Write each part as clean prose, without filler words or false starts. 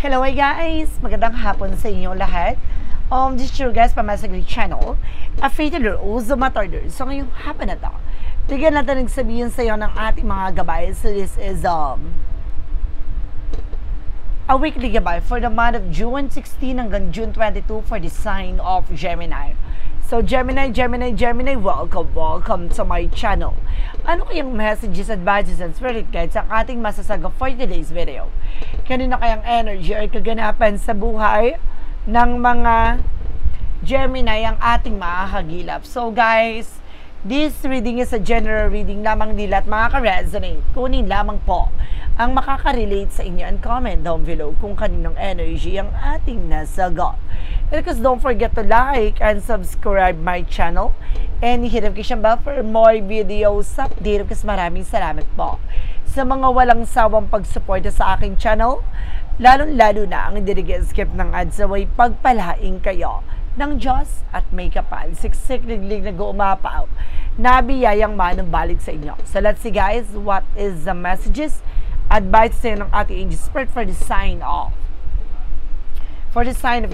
Hello guys! Magandang hapon sa inyo lahat. This is your guys Pamasagli channel. A fated or also matarder. So ngayong hapon na to, tigyan natin nagsabihin sa iyo ng ating mga gabay. So this is a weekly gabay for the month of June 16 hanggang June 22 for the sign of Gemini. So Gemini, welcome to my channel. Ano kayang messages, advices, and spirit guides ang ating masasaga for today's video? Kanina kayang energy or kaganapan sa buhay ng mga Gemini ang ating makakagilap. So guys, this reading is a general reading lamang nila at makaka-resonate. Kunin lamang po ang makaka-relate sa inyo and comment down below kung kaninong energy ang ating nasagot. Because don't forget to like and subscribe my channel and hit notification bell for more videos update. Kasi maraming salamat po sa mga walang sawang pagsuporta sa aking channel, lalo-lalo na ang skip ng ads away pagpalaing kayo ng Diyos at may kapal, siksik liglig na guumapaw, nabiyayang manumbalik sa inyo. So let's see guys, what is the messages, advice sa ng ating angel spirit for the sign of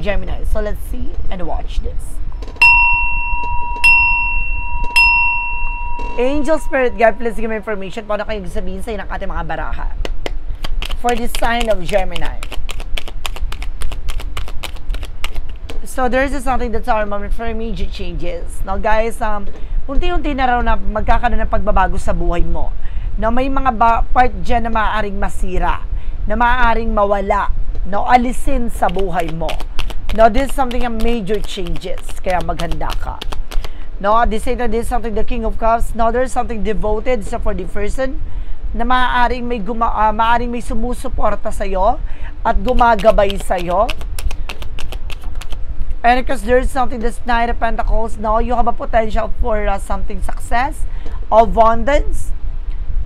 Gemini. So let's see and watch this. Angel Spirit Guide, please give me information paano kayo sabihin sa ng ating mga baraha for the sign of Gemini. So there's something that's our moment for immediate changes. Now guys, unti-unti na raw na magkakaroon ng pagbabago sa buhay mo. Now may mga part dyan na maaaring masira, na maaaring mawala, na alisin sa buhay mo. Now this is something a major changes, kaya maghanda ka. No, this is something the King of Cups. Now there's something devoted sa for the person na maaaring may sumusuporta sa iyo at gumagabay sa iyo. And because there's something that's Knight of Pentacles, now you have a potential for something success, abundance,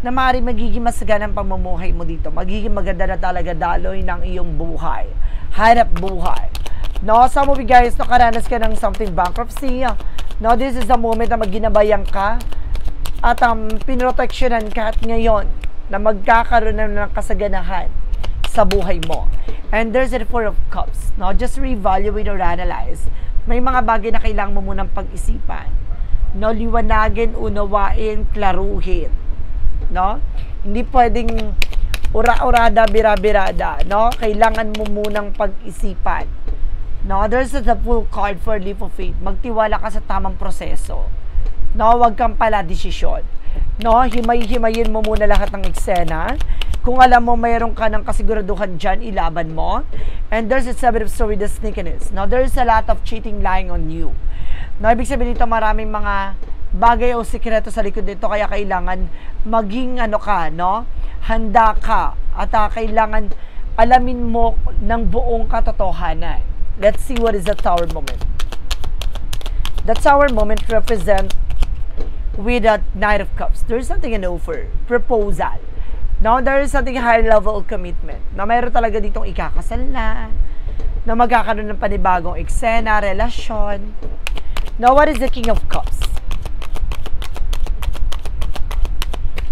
na maaaring magiging masaganang pamumuhay mo dito. Magiging maganda na talaga daloy ng iyong buhay. Hanap buhay. No, some of you guys, nakaranas ka ng something bankruptcy. No, this is the moment na magginabayan ka at pinroteksyonan ka at ngayon na magkakaroon na ng kasaganahan sa buhay mo. And there's the Four of Cups. No, just reevaluate or analyze. May mga bagay na kailangan mo munang pag-isipan. No, liwanagin, unawain, klaruhin. No? Hindi pwedeng ura-urada, bira-birada. No? Kailangan mo munang pag-isipan. No, there's the full card for leap of faith. Magtiwala ka sa tamang proseso. No, wag kang pala desisyon. No, himay-himayin mo muna lahat ng eksena. Kung alam mo mayroon ka ng kasiguraduhan dyan, ilaban mo. And there's a Seven of Swords with the sneakiness. Now, there's a lot of cheating lying on you. No, ibig sabihin dito maraming mga bagay o sikreto sa likod nito, kaya kailangan maging no? Handa ka at kailangan alamin mo ng buong katotohanan. Let's see what is the Tower moment. The Tower moment represent with a Knight of Cups. There is something an offer, proposal. Now, there is something high level of commitment. Na mayroon talaga ditong ikakasal na magkakaroon ng panibagong eksena, relasyon. Now, what is the King of Cups?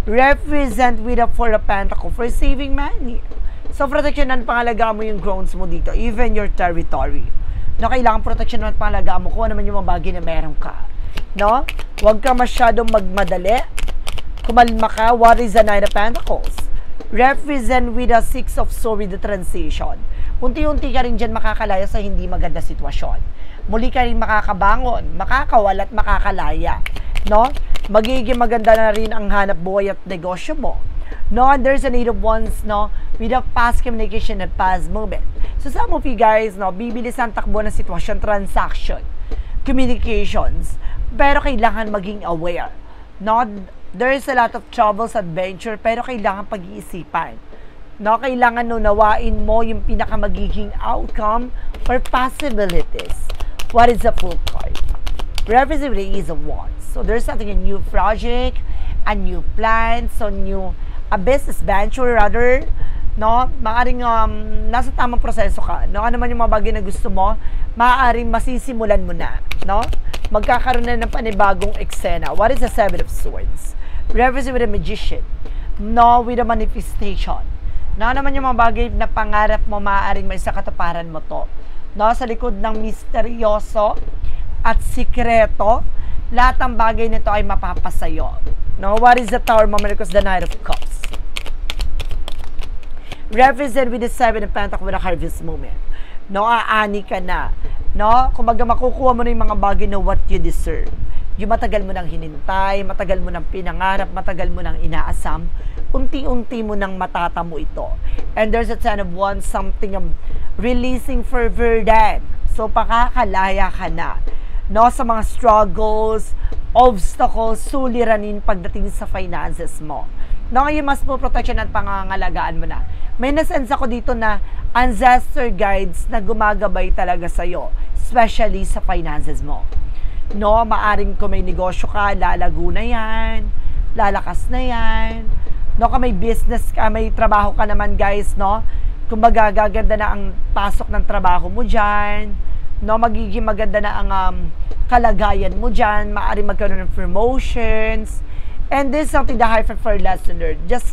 Represent with a Four of Pentacles for saving money. So, proteksyonan, pangalagaan mo yung grounds mo dito, even your territory. No, kailangan proteksyonan, pangalagaan mo kung ano man yung mga bagay na meron ka. No? Huwag ka masyadong magmadali. Kumalma ka. What is the Knight of Pentacles? Represent with a Six of Swords with the transition. Unti-unti ka rin dyan makakalaya sa hindi maganda sitwasyon. Muli ka rin makakabangon, makakawala at makakalaya. No? Magiging maganda na rin ang hanap buhay at negosyo mo. No, and there's a Eight of Wands, no, with a past communication and past movement. So some of you guys, no, bibilis ang takbo ng sitwasyon, transaction, communications, pero kailangan maging aware. No, there's a lot of troubles, adventure, pero kailangan pag-iisipan. No, kailangan unawain mo yung pinakamagiging outcome or possibilities. What is the Full card? Representative is a Wands. So there's something, a new project, a new plan, so new a business venture rather, no? Maaring nasa tamang proseso ka, no? Ano man yung mga bagay na gusto mo, maaring masisimulan mo na, no? Magkakaroon na ng panibagong eksena. What is the Seven of Swords? Represent with a magician, no? With a manifestation. No, naman yung mga bagay na pangarap mo, maaaring may sa katuparan mo to. No, sa likod ng misteryoso at sikreto, lahat ng bagay nito ay mapapasayo. No, what is the Tower moment? Because the Knight of Cups. Represent with the Seven of Pentacles with a harvest moment. No, aani ka na. No, kumbaga makukuha mo na yung mga bagay na what you deserve. Yung matagal mo nang hinintay, matagal mo nang pinangarap, matagal mo nang inaasam, unti-unti mo nang matatamo ito. And there's a Ten of Wands, something releasing for verdad. So, pakakalaya ka na. No, sa mga struggles, obstacles, suliranin pagdating sa finances mo. No, ngayon mas mo protection at pangangalagaan mo na. May nasense ako dito na ancestor guides na gumagabay talaga sa'yo, especially sa finances mo. No, maaring kung may negosyo ka, lalago na yan, lalakas na yan. No, kung may business ka, may trabaho ka naman guys, no, kumbaga gaganda na ang pasok ng trabaho mo dyan, no, magiging maganda na ang kalagayan mo dyan, maaring magkaroon ng promotions, and this is something that I for lesson learned, just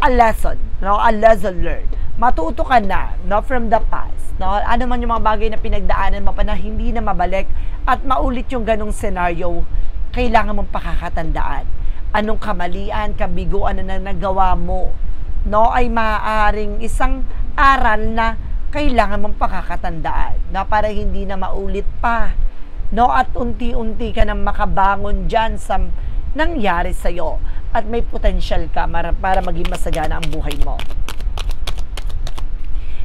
a lesson, no, a lesson learned. Matuto ka na, no, from the past, no, ano man yung mga bagay na pinagdaanan mo pa na hindi na mabalik at maulit yung ganong senaryo, kailangan mong pakakatandaan. Anong kamalian, kabiguan na nagawa mo, no, ay maaaring isang aral na kailangan mong pakakatandaan, na para hindi na maulit pa, no, at unti-unti ka nang makabangon dyan sa nangyari sa'yo at may potential ka para maging masagana ang buhay mo.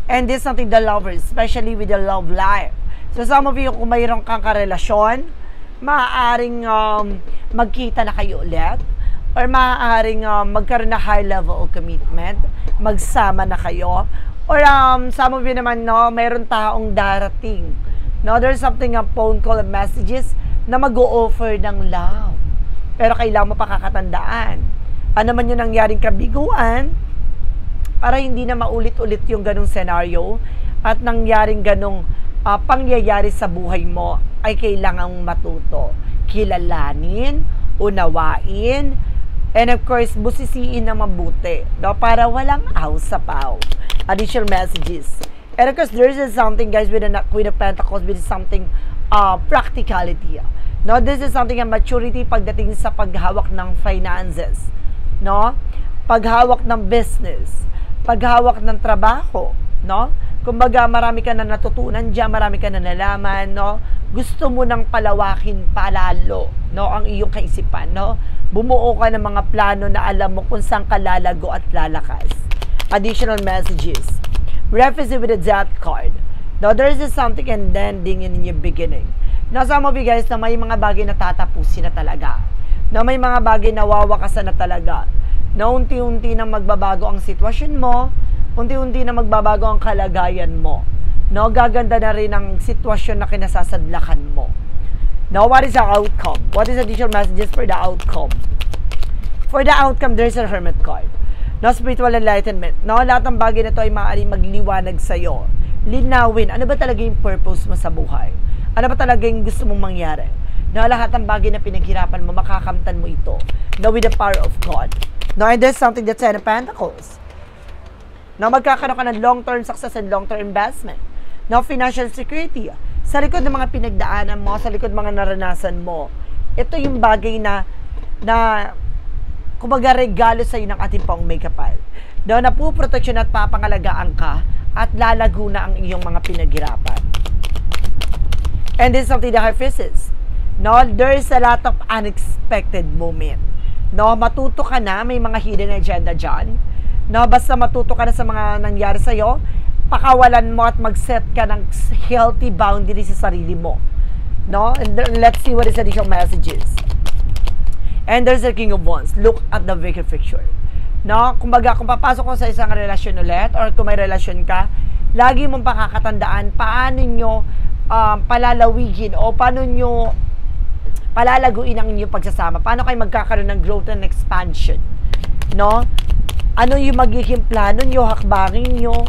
And this is something the lovers, especially with the love life. So some of you, kung mayroon kang karelasyon, maaaring magkita na kayo ulit, or maaaring magkaroon na high level of commitment, magsama na kayo, or some of you naman, no, mayroon taong darating. No, there's something phone call and messages na mag-o-offer ng love. Pero kailangan mo pakakatandaan. Ano man yung nangyaring kabiguan, para hindi na maulit-ulit yung ganong senaryo at nangyaring ganong pangyayari sa buhay mo, ay kailangang matuto. Kilalanin, unawain, and of course, busisiin na mabuti, no, para walang aw sa paw. Additional messages. And of course, there is something, guys, with the Queen of Pentacles, with something practicality. No, this is something a maturity pagdating sa paghawak ng finances. No? Paghawak ng business, paghawak ng trabaho, no? Kumbaga, marami ka na natutunan diyan, marami ka na nalaman, no? Gusto mo nang palawakin palalo, no, ang iyong kaisipan, no? Bumuo ka ng mga plano na alam mo kung saan ka lalago at lalakas. Additional messages. Represent with the Death card. No, there is something ending in your beginning. Now, some of you guys na may mga bagay na tatapusin na talaga. Na may mga bagay na wawakasan na talaga. Na unti-unti na magbabago ang sitwasyon mo, unti-unti na magbabago ang kalagayan mo. No, gaganda na rin ang sitwasyon na kinasasadlakan mo. Now, what is the outcome? What is the additional messages for the outcome? For the outcome, there's a Hermit card. No, spiritual enlightenment. No, lahat ng bagay na ito ay maaaring magliwanag sa'yo. Linawin, ano ba talaga yung purpose mo sa buhay? Ano ba talaga yung gusto mong mangyari? Na lahat ng bagay na pinaghirapan mo, makakamtan mo ito. Now, with the power of God. Now, and there's something that's Ten of Pentacles. Now, magkakaroon ka ng long-term success and long-term investment. Now, financial security. Sa likod ng mga pinagdaanan mo, sa likod ng mga naranasan mo, ito yung bagay na kumbaga regalo sa'yo ng ating pang may kapal. Now, napuproteksyon at papangalagaan ka at lalago na ang iyong mga pinaghirapan. And this is something that harvests. No, there is a lot of unexpected moment. No, matuto ka na, may mga hidden agenda dyan. No, basta matuto ka na sa mga nangyari sa'yo, pakawalan mo at mag-set ka ng healthy boundaries sa sarili mo. No, and let's see what is the additional messages. And there's the King of Wands. Look at the bigger picture. No, kumbaga, kung papasok ko sa isang relasyon ulit, or kung may relasyon ka, lagi mong pakakatandaan paano nyo palalawigin o paano nyo palalaguin ang inyong pagsasama. Paano kayo magkakaroon ng growth and expansion? No? Ano yung magiging plano nyo, hakbangin nyo,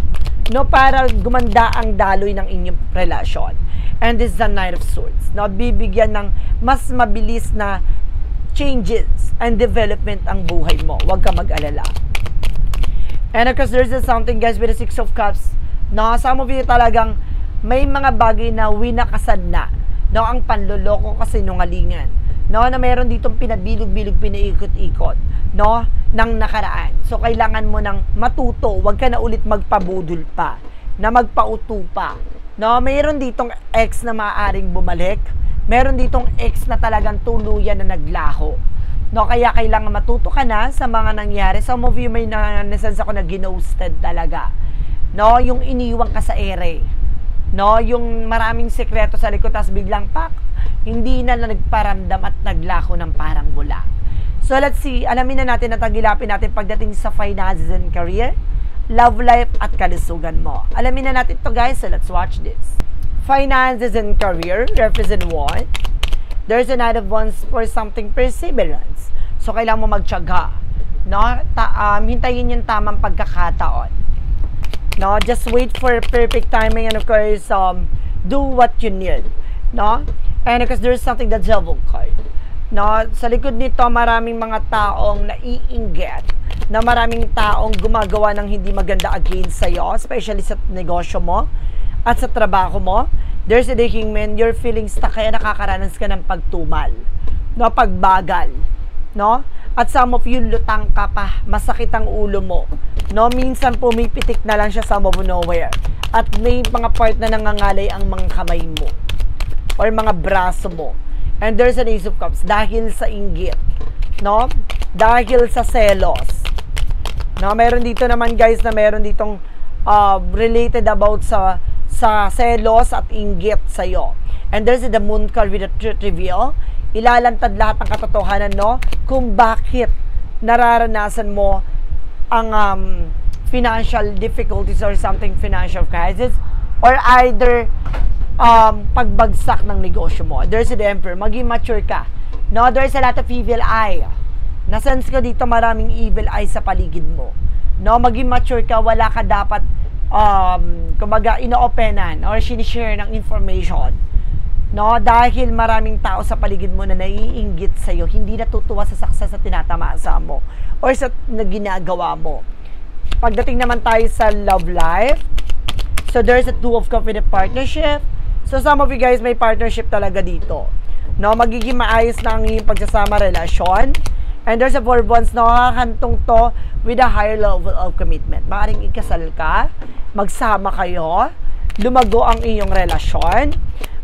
no, para gumanda ang daloy ng inyong relasyon. And this is the Knight of Swords. No? Bibigyan ng mas mabilis na changes and development ang buhay mo. Huwag ka mag-alala. And of course, there's something guys with the Six of Cups. No, some of you talagang may mga bagay na winakasan na. No, ang panloloko kasi nungalingan. No, na meron ditong pinabilog-bilog, pinaikot-ikot. No, ng nakaraan. So, kailangan mo nang matuto. Huwag ka na ulit magpabudol pa. Na magpauto pa. No, meron ditong ex na maaaring bumalik. Meron ditong ex na talagang tuluyan na naglaho. No, kaya kailangan matuto ka na sa mga nangyari. Some of you may nasense ako na ginosted talaga. No, yung iniwang ka sa ere. No, yung maraming sekreto sa likod, tapos biglang pak, hindi na nagparamdam at naglaho ng parang bula. So let's see, alamin na natin at tagilapin natin pagdating sa finances and career, love life at kalusugan mo. Alamin na natin to guys, so let's watch this. Finances and career, represent what? There's a Knight of Wands for something perseverance. So, kailangan mo magtiyaga. No? Hintayin yung tamang pagkakataon. No? Just wait for perfect timing and of course, do what you need. No? And of course, there's something that's Devil card. No? Sa likod nito, maraming mga taong naiinggit. Na maraming taong gumagawa ng hindi maganda against sa'yo, especially sa negosyo mo at sa trabaho mo. There's a King Man, you're feeling stuck kaya nakakaranas ka ng pagtumal, no, pagbagal, no? At some of you lutang ka pa, masakit ang ulo mo, no? Minsan pumipitik na lang siya some of nowhere. At may mga part na nangangalay ang mga kamay mo or mga braso mo. And there's an Ace of Cups dahil sa inggit, no? Dahil sa selos. No, meron dito naman guys na meron ditong related about sa selos at inggit sa'yo. And there's the Moon card with the truth reveal. Ilalantad lahat ng katotohanan, no? Kung bakit nararanasan mo ang financial difficulties or something financial crisis or either pagbagsak ng negosyo mo. There's the Emperor. Maging mature ka. No, there's a lot of evil eye. Nasense ko dito maraming evil eye sa paligid mo. No, maging mature ka, wala ka dapat kumbaga ino-openan or sinishare ng information, no, dahil maraming tao sa paligid mo na naiinggit sa'yo, hindi natutuwa sa success na tinatamasa mo or sa ginagawa mo. Pagdating naman tayo sa love life, so there's a Two of Cups with a partnership. So some of you guys may partnership talaga dito, no, magiging maayos na ang iyong pagsasama relasyon. And there's a Four of Wands, no, kakantong to with a higher level of commitment. Maaaring ikasal ka, magsama kayo, lumago ang iyong relasyon,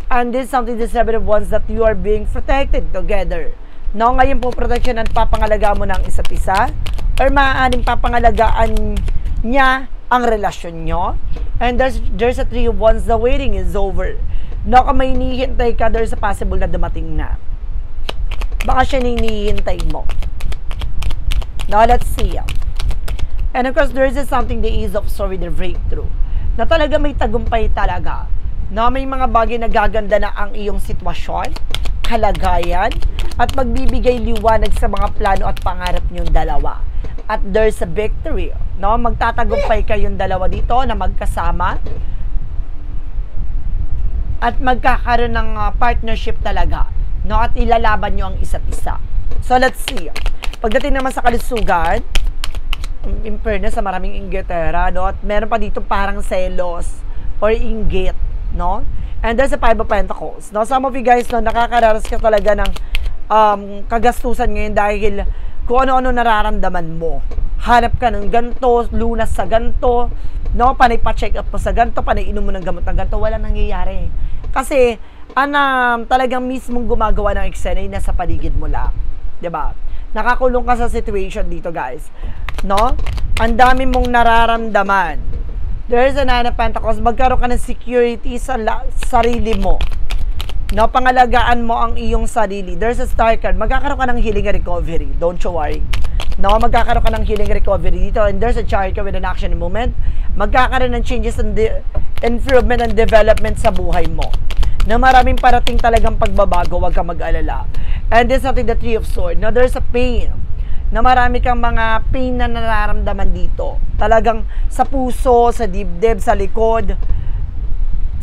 and this is something, the Seven of Wands, that you are being protected together. No, ngayon po protection at papangalagaan mo ng isa't isa, or maaaring papangalagaan niya ang relasyon nyo. And there's a Three of Wands, the waiting is over. No, kung may hinihintay ka, there's a possible na dumating na. Baka siya na hinihintay mo. Now, let's see. And of course, there is something, the Ace of Swords with the breakthrough. Na talaga may tagumpay talaga. Na may mga bagay na gaganda na ang iyong sitwasyon, kalagayan, at magbibigay liwanag sa mga plano at pangarap niyong dalawa. At there's a victory. No? Magtatagumpay kayong dalawa dito na magkasama. At magkakaroon ng partnership talaga. No? At ilalaban nyo ang isa't isa. So, let's see. Pagdating naman sa kalusugan, in fairness, sa maraming inggitera, no? At meron pa dito parang selos or inggit, no? And there's a Five of Pentacles, no? Some of you guys, no, nakakararas ka talaga ng kagastusan ngayon dahil kung ano-ano nararamdaman mo. Hanap ka ng ganito, lunas sa ganito, no? Panay pa-check up mo sa ganito, panay inom mo ng gamot ng ganito, wala nangyayari. Kasi, talagang mismong gumagawa ng eksena yung nasa paligid mo lang. Diba? Nakakulong ka sa situation dito, guys. No? Ang dami mong nararamdaman. There's a Nine of Pentacles. Magkaroon ka ng security sa sarili mo. No? Pangalagaan mo ang iyong sarili. There's a Star card. Magkakaroon ka ng healing and recovery. Don't you worry. No? Magkakaroon ka ng healing and recovery dito. And there's a Chariot with an action and movement. Magkakaroon ng changes and improvement and development sa buhay mo. Na maraming parating talagang pagbabago, huwag kang mag-alala. And this is something, the Three of Swords. Now, there's a pain. Na marami kang mga pain na nararamdaman dito. Talagang sa puso, sa dibdib, sa likod,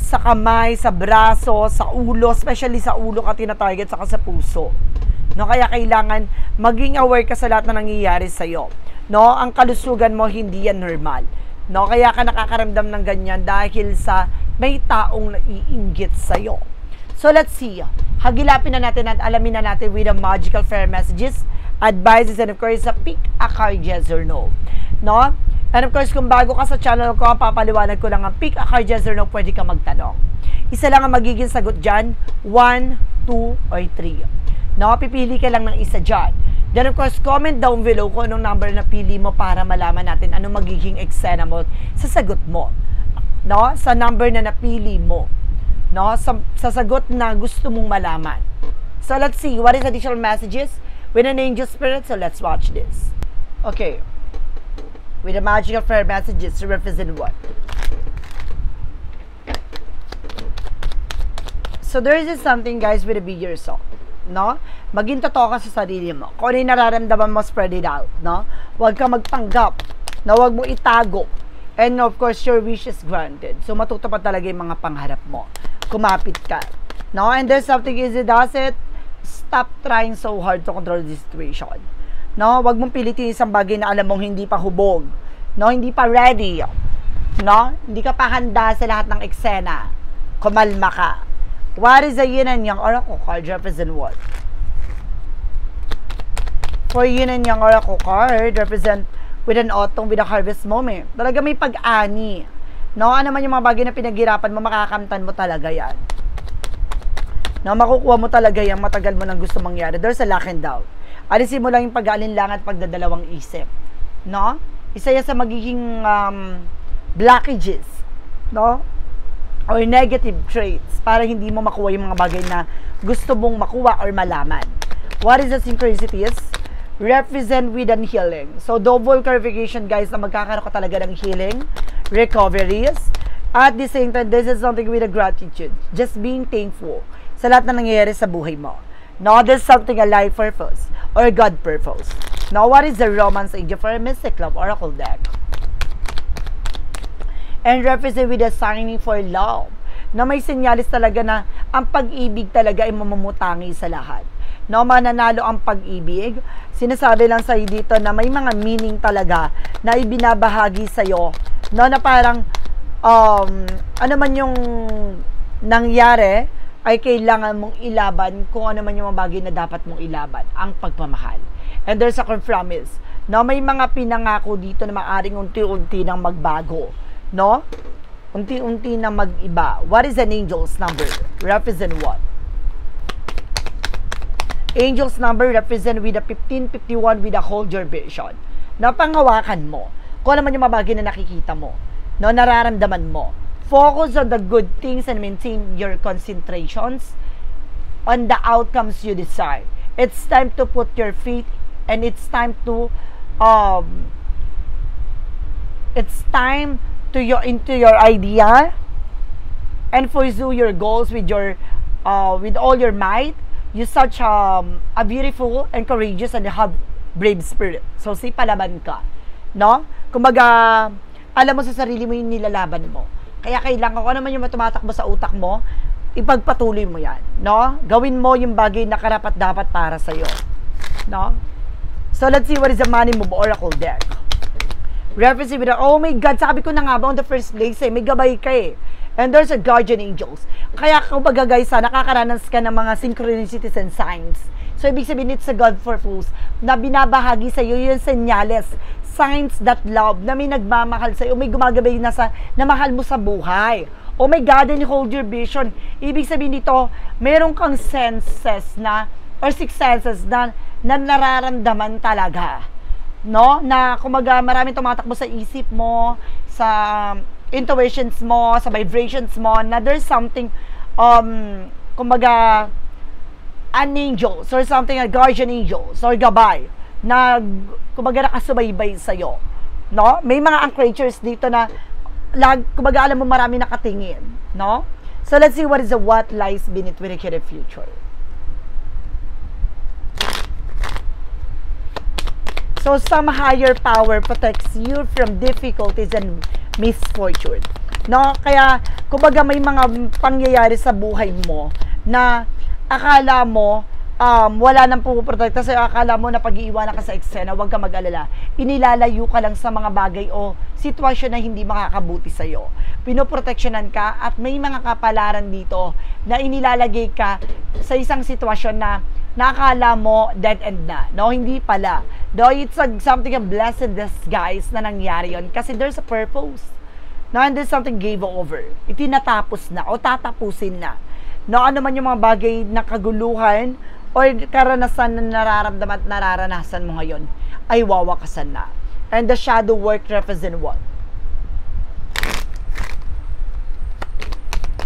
sa kamay, sa braso, sa ulo, especially sa ulo ka tinatarget, saka sa puso. No, kaya kailangan maging aware ka sa lahat na nangyayari sa'yo. no? Ang kalusugan mo, hindi yan normal. No? Kaya ka nakakaramdam ng ganyan dahil sa may taong naiinggit sa'yo. So, let's see. Hagilapin na natin at alamin na natin with the magical fairy messages, advices, and of course, pick a card, yes or no. No? And of course, kung bago ka sa channel ko, papaliwanag ko lang ang pick a card, yes or no, pwede ka magtanong. Isa lang ang magiging sagot dyan, 1, 2, or 3. No? Pipili ka lang ng isa dyan. Then of course, comment down below kung anong number na pili mo para malaman natin anong magiging eksena mo sa sagot mo. No? Sa number na napili mo. No? Sa sagot na gusto mong malaman. So let's see, what is additional messages with an angel spirit? So let's watch this. Okay. With the magical fairy messages to represent what? So there is something, guys, with a be yourself. No? Maging totoo ka sa sarili mo. Kung ano yung nararamdaman mo, spread it out. No? Huwag ka magpanggap. No? Huwag mo itago. And of course, your wish is granted. So matutupad talaga yung mga pangharap mo. Kumapit ka. No? And there's something easy does it. Stop trying so hard to control the situation. No? Huwag mong pilitin isang bagay na alam mong hindi pa hubog. No? Hindi pa ready. No? Hindi ka pa handa sa lahat ng eksena. Kumalma ka. What is the yin and yang oracle card represent what? For yin and yang oracle card represent with an autumn, with a harvest moment. Talaga may pag-ani. No? Ano man yung mga bagay na pinaghirapan mo, makakamtan mo talaga yan. No? Makukuha mo talaga yan, matagal mo nang gusto mangyari. There's a lack and doubt. Alisin mo lang yung pag-aalinlangan at pagdadalawang isip. No? Isa yan sa magiging blockages. No? Or negative traits para hindi mo makuha yung mga bagay na gusto mong makuha or malaman. What is the synchronicities? Represent with an healing. So, double clarification, guys, na magkakaroon ka talaga ng healing, recoveries. At the same time, this is something with a gratitude. Just being thankful sa lahat na nangyayari sa buhay mo. No, there's something a life purpose or God purpose. Now, what is the romance angel for a mystic love oracle deck? And represent with a signing for love. Na may senyalis talaga na ang pag-ibig talaga ay mamumutangi sa lahat. No, mananalo ang pag-ibig. Sinasabi lang sa'yo dito na may mga meaning talaga na ibinabahagi sa'yo. No, na parang, ano man yung nangyari, ay kailangan mong ilaban kung ano man yung mga bagay na dapat mong ilaban. Ang pagmamahal. And there's a promise. No, may mga pinangako dito na maaring unti-unti nang magbago. No? Unti-unti na mag-iba. What is an angel's number? Represent what? Angel's number represent with a 1551 with a hold your vision. Napangawakan mo. Kung ano man yung mabagay na nakikita mo. No, nararamdaman mo. Focus on the good things and maintain your concentrations on the outcomes you desire. It's time to put your faith and it's time to into your idea and pursue your goals with your with all your might. You're such a beautiful and courageous and have brave spirit. So palaban ka, no? Kumbaga, alam mo sa sarili mo yung nilalaban mo. Kaya kailangan ko ano man yung tumatakbo sa utak mo, ipagpatuloy mo yan, no? Gawin mo yung bagay na karapat dapat para sa iyo, no? So let's see what is the money move oracle deck. Reference with oh my God, sabi ko na nga ba on the first place may gabay ka eh. And there's a guardian angels. Kaya kumbaga guys, nakakaranas ka ng mga synchronicities and signs. So ibig sabihin, it's a God purpose na binabahagi sa iyo yung senyales, signs that love, na may nagmamahal sa iyo, may gumagabay na mahal mo sa buhay. Oh my God, and hold your vision. Ibig sabihin dito, meron kang senses na, or six senses na nararamdaman talaga. No? Na kumaga maraming tumatakbo sa isip mo, sa intuitions mo, sa vibrations mo, na there's something, kumaga, an angel, or something, a guardian angel, or gabay, na kumaga nakasubaybay sa'yo. No? May mga anchors dito na, kumaga alam mo marami nakatingin. No? So let's see what is the what lies beneath with the future. So, some higher power protects you from difficulties and misfortune. No? Kaya, kumbaga may mga pangyayari sa buhay mo na akala mo wala nang puprotekta sa'yo, akala mo na pag-iiwanan ka sa eksena, huwag ka mag-alala. Inilalayo ka lang sa mga bagay o sitwasyon na hindi makakabuti sa'yo. Pinoproteksyonan ka at may mga kapalaran dito na inilalagay ka sa isang sitwasyon na nakakala mo dead end na. No, hindi pala. No, it's something a blessed disguise na nangyari yon kasi there's a purpose. No, and there's something gave over. Itinatapos na o tatapusin na. No, ano man yung mga bagay na kaguluhan o karanasan na nararamdaman at nararanasan mo ngayon ay wawakasan na. And the shadow work represent what?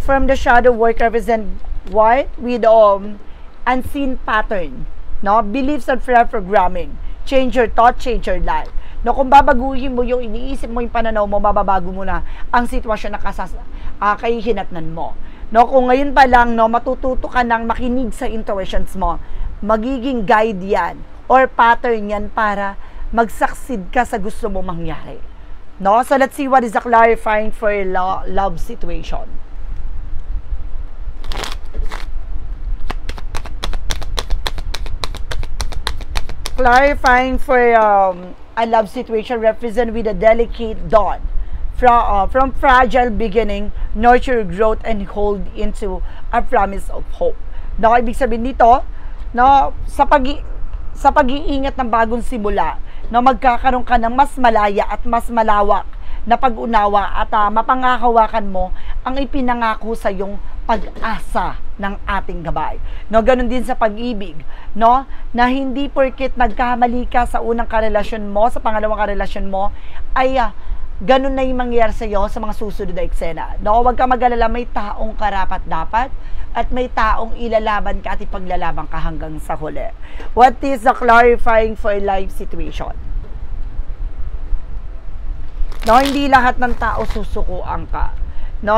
From the shadow work represent what? With unseen pattern. No? Beliefs and programming. Change your thought, change your life. No, kung babaguhin mo yung iniisip mo, yung pananaw mo, mababago mo na ang sitwasyon na kahihinatnan mo. No, kung ngayon pa lang, no, matututo ka nang makinig sa intuitions mo, magiging guide yan or pattern yan para mag-succeed ka sa gusto mo mangyari. No? So let's see what is the clarifying for your love situation. Clarifying for a love situation represent with a delicate dawn. From fragile beginning, nurture growth and hold into a promise of hope. No, ibig sabihin dito, no, sa pag-iingat ng bagong simula, no, magkakaroon ka ng mas malaya at mas malawak na pag-unawa at mapangakawakan mo ang ipinangako sa iyong pag-asa ng ating gabay. No, ganun din sa pag-ibig, no, na hindi porket nagkamali ka sa unang karelasyon mo, sa pangalawang karelasyon mo, ay ganun na yung mangyayari sa iyo sa mga susunod na eksena. No, huwag ka mag-alala, may taong karapat-dapat at may taong ilalaban ka at ipaglalaban ka hanggang sa huli. What is the clarifying for life situation? No, hindi lahat ng tao susukuan ka. No,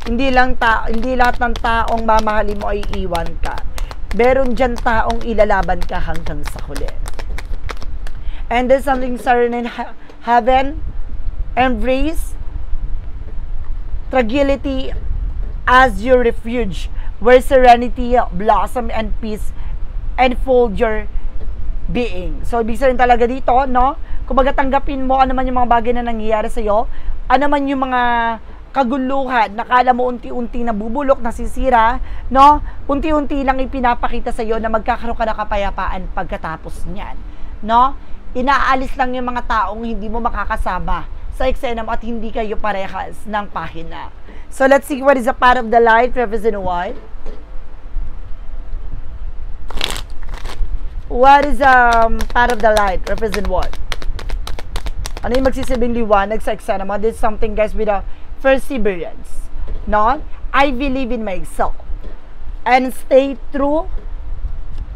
hindi lahat ng taong mamahalin mo ay iwan ka. Meron dyan taong ilalaban ka hanggang sa huli. And there's something certain in heaven. Embrace tranquility as your refuge, where serenity blossom and peace enfold your being. So, ibig sabihin talaga dito, no? Kumbaga tanggapin mo ano man yung mga bagay na nangyayari sa'yo, ano man yung mga kaguluhan, nakala mo unti-unti nabubulok, nasisira, no? Unti-unti lang ipinapakita sa'yo na magkakaroon ka ng kapayapaan pagkatapos niyan, no? Inaalis lang yung mga taong hindi mo makakasama sa eksena mo at hindi kayo parehas ng pahina. So, let's see what is a part of the light represent what? What is part of the light represent what? Ano yung magsisibing liwanag sa eksena mo? This is something, guys, with a perseverance. No? I believe in myself and stay true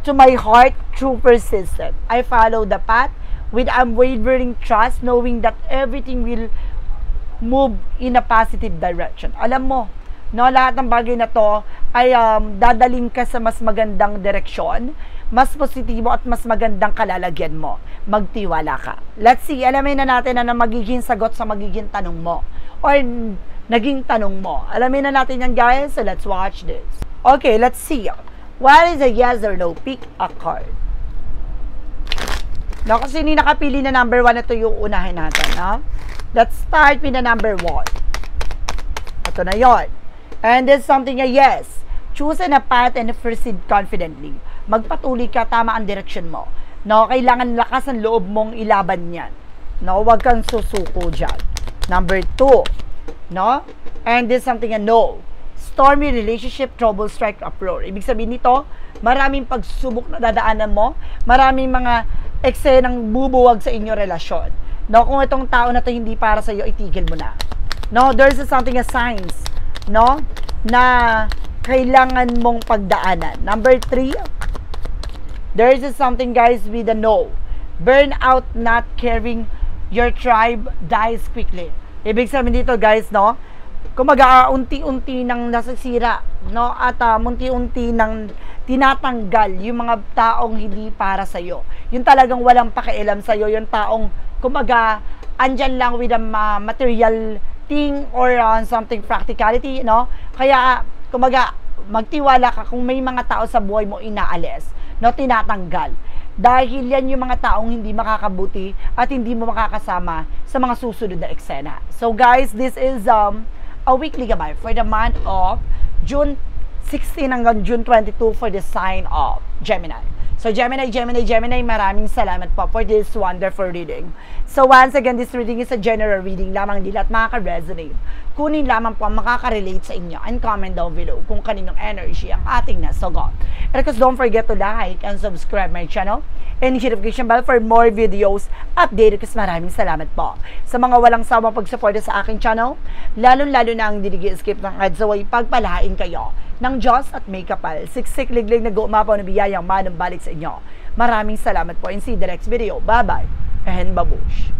to my heart through persistence. I follow the path with unwavering trust, knowing that everything will move in a positive direction. Alam mo, no, lahat ng bagay na to ay dadaling ka sa mas magandang direksyon, mas positibo at mas magandang kalalagyan mo. Magtiwala ka. Let's see, alamin na natin na magiging sagot sa magiging tanong mo or naging tanong mo. Alamin na natin yan, guys. So let's watch this. Okay, let's see. What is a yes or no? Pick a card. No, kasi hindi nakapili na number 1, ito yung unahin natin. No? Let's start with the number 1. Ito na yon. And there's something a yes. Choose a path and proceed confidently. Magpatuloy ka, tama ang direction mo. No, kailangan lakas ang loob mong ilaban yan. No, huwag kang susuko dyan. Number 2. No? And there's something a no. Stormy relationship, trouble, strike, uproar. Ibig sabihin nito, maraming pagsubok na dadaanan mo, maraming mga eksenang bubuwag sa inyo relasyon. No, kung itong tao na to hindi para sa iyo, itigil mo na. No, there's something a signs, no, na kailangan mong pagdaanan. Number 3, there's something, guys, with a no. Burn out, not caring, your tribe dies quickly. Ibig sabihin dito, guys, no, kumaga unti-unti nang nasisira, no, at unti-unti nang tinatanggal yung mga taong hindi para sa iyo. Yung talagang walang pakialam sa iyo, yung taong kumaga andyan lang with a material thing or something practicality, no? Kaya kumaga magtiwala ka kung may mga tao sa buhay mo inaalis. no, tinatanggal. Dahil yan yung mga taong hindi makakabuti at hindi mo makakasama sa mga susunod na eksena. So guys, this is a weekly gabay for the month of June 16 hanggang June 22 for the sign of Gemini. So Gemini, maraming salamat po for this wonderful reading. So once again, this reading is a general reading lamang nila at makaka-resonate. Kunin lamang po ang makaka-relate sa inyo and comment down below kung kaninong energy ang ating nasagot. And of course, don't forget to like and subscribe my channel and hit notification bell for more videos updated. Kasi maraming salamat po sa mga walang sawang pagsuporta sa aking channel, lalo-lalo na ang dinigi-skip ng ads, away pagpalain kayo ng Diyos at may kapal. Siksik liglig na gumapaw na biyayang manumbalik sa inyo. Maraming salamat po and see you in the next video. Bye-bye and babush.